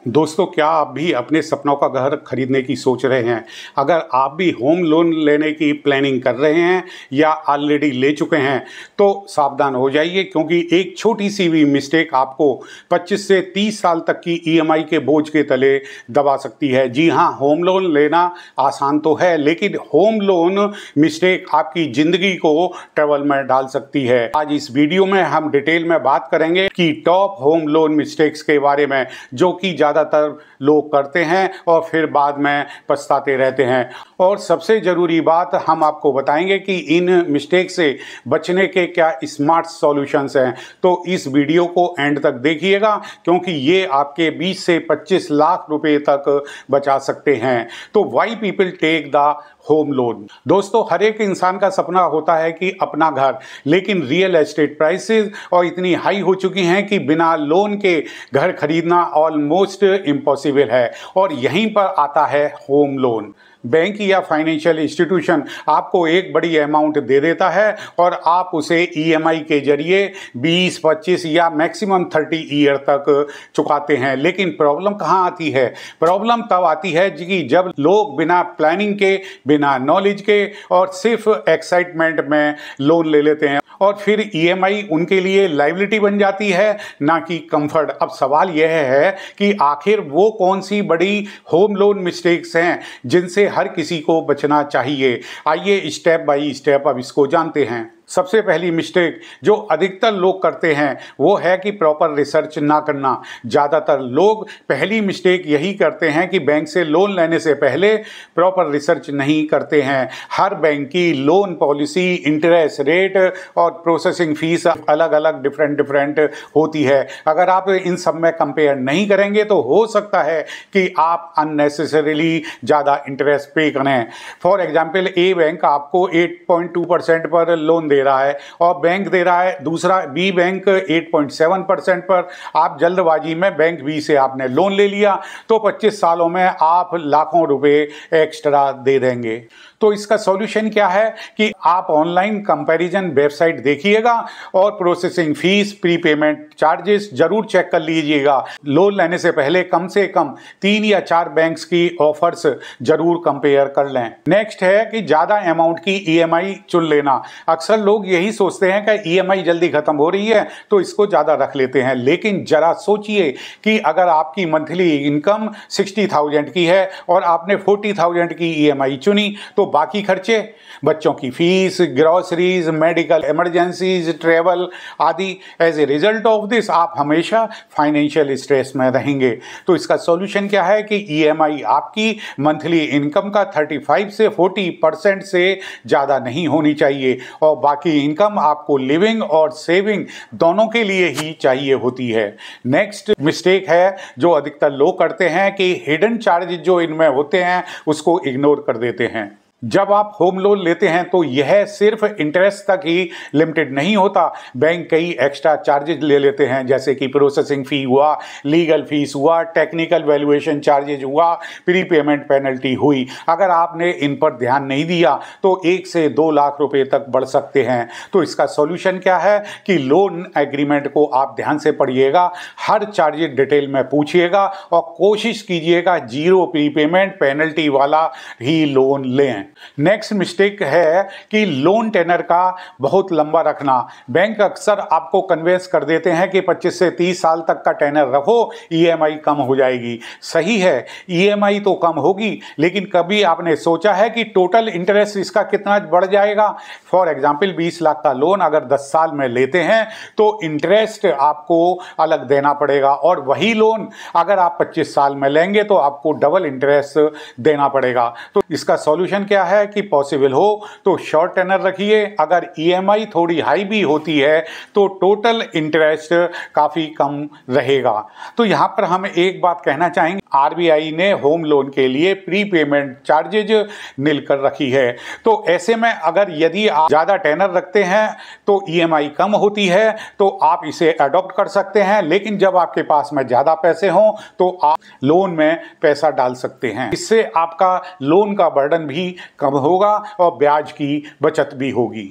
दोस्तों, क्या आप भी अपने सपनों का घर खरीदने की सोच रहे हैं? अगर आप भी होम लोन लेने की प्लानिंग कर रहे हैं या ऑलरेडी ले चुके हैं तो सावधान हो जाइए, क्योंकि एक छोटी सी भी मिस्टेक आपको 25 से 30 साल तक की ईएमआई के बोझ के तले दबा सकती है। जी हाँ, होम लोन लेना आसान तो है, लेकिन होम लोन मिस्टेक आपकी ज़िंदगी को ट्रबल में डाल सकती है। आज इस वीडियो में हम डिटेल में बात करेंगे कि टॉप होम लोन मिस्टेक्स के बारे में, जो कि ज़्यादातर लोग करते हैं और फिर बाद में पछताते रहते हैं। और सबसे ज़रूरी बात, हम आपको बताएंगे कि इन मिस्टेक से बचने के क्या स्मार्ट सॉल्यूशंस हैं। तो इस वीडियो को एंड तक देखिएगा, क्योंकि ये आपके 20 से 25 लाख रुपए तक बचा सकते हैं। तो why people take the home loan. दोस्तों, हर एक इंसान का सपना होता है कि अपना घर, लेकिन रियल एस्टेट प्राइसेस और इतनी हाई हो चुकी हैं कि बिना लोन के घर खरीदना ऑलमोस्ट इम्पॉसिबल है। और यहीं पर आता है होम लोन। बैंक या फाइनेंशियल इंस्टीट्यूशन आपको एक बड़ी अमाउंट दे देता है और आप उसे ईएमआई के जरिए 20, 25 या मैक्सिमम 30 ईयर तक चुकाते हैं। लेकिन प्रॉब्लम कहाँ आती है? प्रॉब्लम तब आती है कि जब लोग बिना प्लानिंग के, बिना नॉलेज के और सिर्फ एक्साइटमेंट में लोन ले लेते हैं और फिर ईएमआई उनके लिए लायबिलिटी बन जाती है, ना कि कंफर्ट। अब सवाल यह है कि आखिर वो कौन सी बड़ी होम लोन मिस्टेक्स हैं जिनसे हर किसी को बचना चाहिए। आइए स्टेप बाय स्टेप अब इसको जानते हैं। सबसे पहली मिस्टेक जो अधिकतर लोग करते हैं वो है कि प्रॉपर रिसर्च ना करना। ज़्यादातर लोग पहली मिस्टेक यही करते हैं कि बैंक से लोन लेने से पहले प्रॉपर रिसर्च नहीं करते हैं। हर बैंक की लोन पॉलिसी, इंटरेस्ट रेट और प्रोसेसिंग फीस अलग अलग डिफरेंट होती है। अगर आप इन सब में कंपेयर नहीं करेंगे तो हो सकता है कि आप अननेसेसरीली ज़्यादा इंटरेस्ट पे करें। फॉर एग्जाम्पल, ए बैंक आपको 8.2% पर लोन दे रहा है और बैंक दे रहा है दूसरा बी बैंक 8.7% पर। आप जल्दबाजी में बैंक बी से आपने लोन ले लिया तो 25 सालों में आप लाखों रुपए एक्स्ट्रा दे देंगे। तो इसका सॉल्यूशन क्या है कि आप ऑनलाइन कंपैरिजन वेबसाइट देखिएगा और प्रोसेसिंग फीस, प्रीपेमेंट चार्जेस जरूर चेक कर लीजिएगा। लोन लेने से पहले कम से कम 3 या 4 बैंक्स की ऑफर्स जरूर कंपेयर कर लें। नेक्स्ट है कि ज़्यादा अमाउंट की ईएमआई चुन लेना। अक्सर लोग यही सोचते हैं कि ईएमआई जल्दी खत्म हो रही है तो इसको ज़्यादा रख लेते हैं, लेकिन जरा सोचिए कि अगर आपकी मंथली इनकम 60,000 की है और आपने 40,000 की ईएमआई चुनी तो बाकी खर्चे, बच्चों की fees, groceries, medical emergencies, travel आदि, as a result of this आप हमेशा फाइनेंशियल स्ट्रेस में रहेंगे। तो इसका सॉल्यूशन क्या है कि ईएमआई आपकी मंथली इनकम का 35 से 40% से ज़्यादा नहीं होनी चाहिए और बाकी इनकम आपको लिविंग और सेविंग दोनों के लिए ही चाहिए होती है। नेक्स्ट मिस्टेक है जो अधिकतर लोग करते हैं कि हिडन चार्ज जो इनमें होते हैं उसको इग्नोर कर देते हैं। जब आप होम लोन लेते हैं तो यह सिर्फ इंटरेस्ट तक ही लिमिटेड नहीं होता। बैंक कई एक्स्ट्रा चार्जेज ले लेते हैं, जैसे कि प्रोसेसिंग फ़ी हुआ, लीगल फीस हुआ, टेक्निकल वैल्यूएशन चार्जेज हुआ, प्रीपेमेंट पेनल्टी हुई। अगर आपने इन पर ध्यान नहीं दिया तो 1 से 2 लाख रुपए तक बढ़ सकते हैं। तो इसका सॉल्यूशन क्या है कि लोन एग्रीमेंट को आप ध्यान से पढ़िएगा, हर चार्जेज डिटेल में पूछिएगा और कोशिश कीजिएगा जीरो प्रीपेमेंट पेनल्टी वाला ही लोन लें। नेक्स्ट मिस्टेक है कि लोन टेनर का बहुत लंबा रखना। बैंक अक्सर आपको कन्वेंस कर देते हैं कि 25 से 30 साल तक का टेनर रखो, ईएमआई कम हो जाएगी। सही है, ईएमआई तो कम होगी, लेकिन कभी आपने सोचा है कि टोटल इंटरेस्ट इसका कितना बढ़ जाएगा? फॉर एग्जाम्पल, 20 लाख का लोन अगर 10 साल में लेते हैं तो इंटरेस्ट आपको अलग देना पड़ेगा, और वही लोन अगर आप 25 साल में लेंगे तो आपको डबल इंटरेस्ट देना पड़ेगा। तो इसका सॉल्यूशन क्या है कि पॉसिबल हो तो शॉर्ट टेनर रखिए। अगर ईएमआई थोड़ी हाई भी होती है तो टोटल इंटरेस्ट काफ़ी कम रहेगा। तो यहाँ पर हम एक बात कहना चाहेंगे, आरबीआई ने होम लोन के लिए प्रीपेमेंट चार्जेज नील कर रखी है। तो ऐसे में अगर यदि आप ज़्यादा टेनर रखते हैं तो ईएमआई कम होती है तो आप इसे अडॉप्ट कर सकते हैं, लेकिन जब आपके पास में ज़्यादा पैसे हों तो आप लोन में पैसा डाल सकते हैं। इससे आपका लोन का बर्डन भी कम होगा और ब्याज की बचत भी होगी।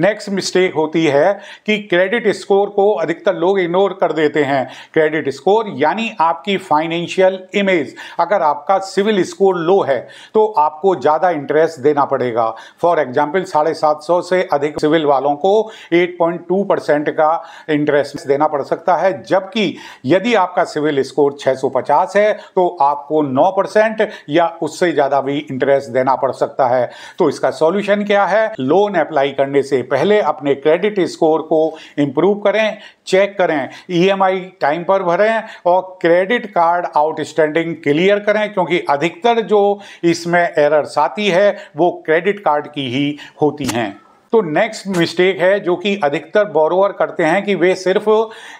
नेक्स्ट मिस्टेक होती है कि क्रेडिट स्कोर को अधिकतर लोग इग्नोर कर देते हैं। क्रेडिट स्कोर यानी आपकी फाइनेंशियल इमेज। अगर आपका सिविल स्कोर लो है तो आपको ज़्यादा इंटरेस्ट देना पड़ेगा। फॉर एग्जाम्पल 750 से अधिक सिविल वालों को 8.2% का इंटरेस्ट देना पड़ सकता है, जबकि यदि आपका सिविल स्कोर 650 है तो आपको 9% या उससे ज़्यादा भी इंटरेस्ट देना पड़ सकता है। तो इसका सॉल्यूशन क्या है? लोन अप्लाई करने से पहले अपने क्रेडिट स्कोर को इंप्रूव करें, चेक करें, ईएमआई टाइम पर भरें और क्रेडिट कार्ड आउटस्टैंडिंग क्लियर करें, क्योंकि अधिकतर जो इसमें एरर्स आती है वो क्रेडिट कार्ड की ही होती हैं। तो नेक्स्ट मिस्टेक है जो कि अधिकतर बोरोवर करते हैं कि वे सिर्फ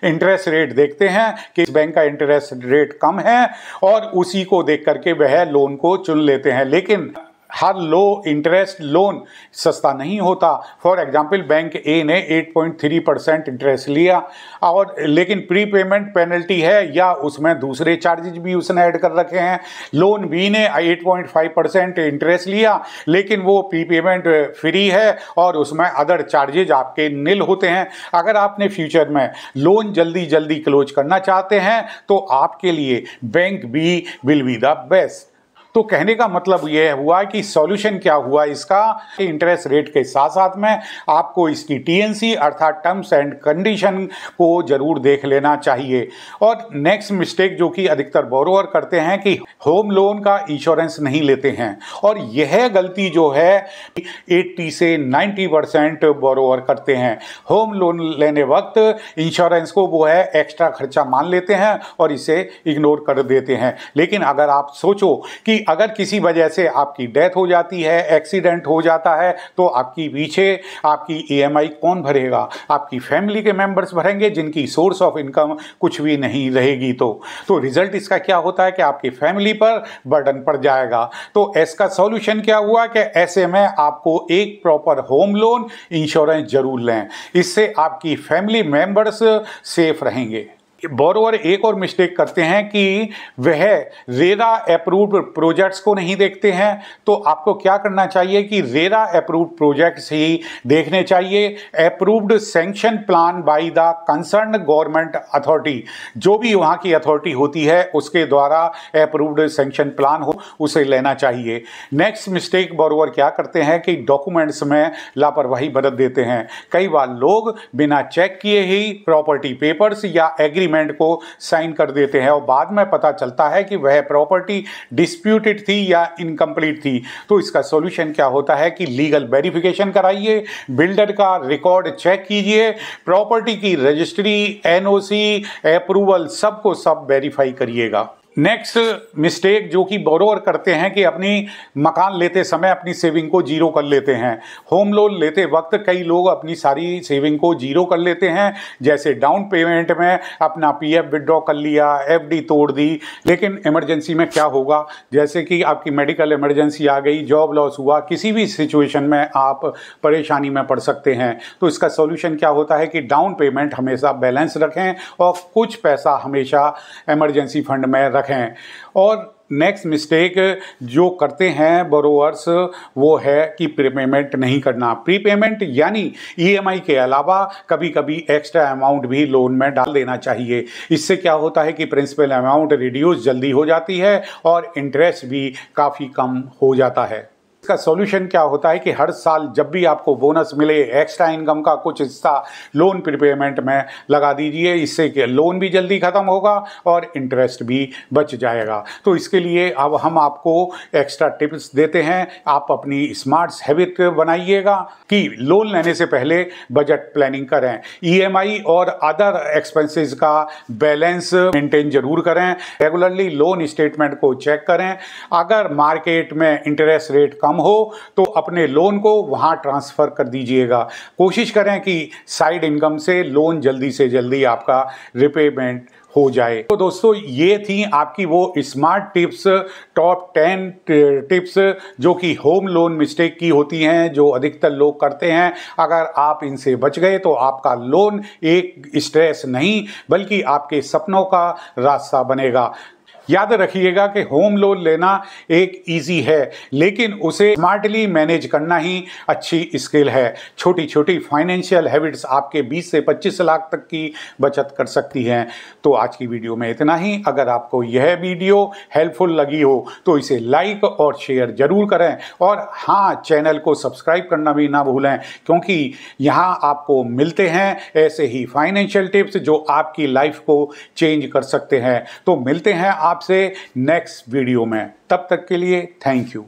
इंटरेस्ट रेट देखते हैं कि इस बैंक का इंटरेस्ट रेट कम है और उसी को देख करके वह लोन को चुन लेते हैं, लेकिन हर लो इंटरेस्ट लोन सस्ता नहीं होता। फॉर एग्जांपल बैंक ए ने 8.3% इंटरेस्ट लिया और लेकिन प्री पेमेंट पेनल्टी है या उसमें दूसरे चार्जेज भी उसने ऐड कर रखे हैं। लोन बी ने 8.5% इंटरेस्ट लिया लेकिन वो प्री पेमेंट फ्री है और उसमें अदर चार्जेज आपके निल होते हैं। अगर आपने फ्यूचर में लोन जल्दी जल्दी क्लोज करना चाहते हैं तो आपके लिए bank B will be the best. तो कहने का मतलब यह हुआ कि सॉल्यूशन क्या हुआ इसका, इंटरेस्ट रेट के साथ साथ में आपको इसकी टीएनसी अर्थात टर्म्स एंड कंडीशन को जरूर देख लेना चाहिए। और नेक्स्ट मिस्टेक जो कि अधिकतर बोरोवर करते हैं कि होम लोन का इंश्योरेंस नहीं लेते हैं, और यह गलती जो है 80 से 90% बोरोवर करते हैं। होम लोन लेने वक्त इंश्योरेंस को वो है एक्स्ट्रा खर्चा मान लेते हैं और इसे इग्नोर कर देते हैं। लेकिन अगर आप सोचो कि अगर किसी वजह से आपकी डेथ हो जाती है, एक्सीडेंट हो जाता है, तो आपकी पीछे आपकी ईएमआई कौन भरेगा? आपकी फैमिली के मेंबर्स भरेंगे जिनकी सोर्स ऑफ इनकम कुछ भी नहीं रहेगी। तो रिजल्ट इसका क्या होता है कि आपकी फैमिली पर बर्डन पड़ जाएगा। तो इसका सॉल्यूशन क्या हुआ कि ऐसे में आपको एक प्रॉपर होम लोन इंश्योरेंस जरूर लें, इससे आपकी फैमिली मेंबर्स सेफ रहेंगे। बोरोवर एक और मिस्टेक करते हैं कि वह रेरा अप्रूव्ड प्रोजेक्ट्स को नहीं देखते हैं। तो आपको क्या करना चाहिए कि रेरा अप्रूव्ड प्रोजेक्ट्स ही देखने चाहिए। Approved sanction plan by the concern government authority, जो भी वहाँ की अथॉरिटी होती है उसके द्वारा अप्रूव्ड सैंक्शन प्लान हो उसे लेना चाहिए। नेक्स्ट मिस्टेक बोरोवर क्या करते हैं कि डॉक्यूमेंट्स में लापरवाही बरत देते हैं। कई बार लोग बिना चेक किए ही प्रॉपर्टी पेपर्स या एग्रीमेंट को साइन कर देते हैं और बाद में पता चलता है कि वह प्रॉपर्टी डिस्प्यूटेड थी या इनकम्प्लीट थी। तो इसका सॉल्यूशन क्या होता है कि लीगल वेरिफिकेशन कराइए, बिल्डर का रिकॉर्ड चेक कीजिए, प्रॉपर्टी की रजिस्ट्री, एनओसी, अप्रूवल सबको सब वेरीफाई करिएगा। नेक्स्ट मिस्टेक जो कि बोरोवर करते हैं कि अपनी मकान लेते समय अपनी सेविंग को जीरो कर लेते हैं। होम लोन लेते वक्त कई लोग अपनी सारी सेविंग को जीरो कर लेते हैं, जैसे डाउन पेमेंट में अपना पीएफ विड्रॉ कर लिया, एफडी तोड़ दी। लेकिन इमरजेंसी में क्या होगा, जैसे कि आपकी मेडिकल इमरजेंसी आ गई, जॉब लॉस हुआ, किसी भी सिचुएशन में आप परेशानी में पड़ सकते हैं। तो इसका सॉल्यूशन क्या होता है कि डाउन पेमेंट हमेशा बैलेंस रखें और कुछ पैसा हमेशा इमरजेंसी फंड में रखें। और नेक्स्ट मिस्टेक जो करते हैं बोरोवर्स वो है कि प्रीपेमेंट नहीं करना। प्रीपेमेंट यानी ईएमआई के अलावा कभी कभी एक्स्ट्रा अमाउंट भी लोन में डाल देना चाहिए। इससे क्या होता है कि प्रिंसिपल अमाउंट रिड्यूस जल्दी हो जाती है और इंटरेस्ट भी काफ़ी कम हो जाता है। इसका सॉल्यूशन क्या होता है कि हर साल जब भी आपको बोनस मिले एक्स्ट्रा इनकम का कुछ हिस्सा लोन प्रीपेमेंट में लगा दीजिए। इससे कि लोन भी जल्दी ख़त्म होगा और इंटरेस्ट भी बच जाएगा। तो इसके लिए अब हम आपको एक्स्ट्रा टिप्स देते हैं। आप अपनी स्मार्ट हैबिट बनाइएगा कि लोन लेने से पहले बजट प्लानिंग करें, ईएमआई और अदर एक्सपेंसेस का बैलेंस मेंटेन जरूर करें, रेगुलरली लोन स्टेटमेंट को चेक करें। अगर मार्केट में इंटरेस्ट रेट कम हो तो अपने लोन को वहां ट्रांसफर कर दीजिएगा। कोशिश करें कि साइड इनकम से लोन जल्दी से जल्दी आपका रिपेमेंट हो जाए। तो दोस्तों ये थी आपकी वो स्मार्ट टिप्स, टॉप 10 टिप्स जो कि होम लोन मिस्टेक की होती हैं, जो अधिकतर लोग करते हैं। अगर आप इनसे बच गए तो आपका लोन एक स्ट्रेस नहीं बल्कि आपके सपनों का रास्ता बनेगा। याद रखिएगा कि होम लोन लेना एक इजी है, लेकिन उसे स्मार्टली मैनेज करना ही अच्छी स्किल है। छोटी छोटी फाइनेंशियल हैबिट्स आपके 20 से 25 लाख तक की बचत कर सकती हैं। तो आज की वीडियो में इतना ही। अगर आपको यह वीडियो हेल्पफुल लगी हो तो इसे लाइक और शेयर जरूर करें, और हाँ, चैनल को सब्सक्राइब करना भी ना भूलें, क्योंकि यहाँ आपको मिलते हैं ऐसे ही फाइनेंशियल टिप्स जो आपकी लाइफ को चेंज कर सकते हैं। तो मिलते हैं आपसे नेक्स्ट वीडियो में, तब तक के लिए थैंक यू।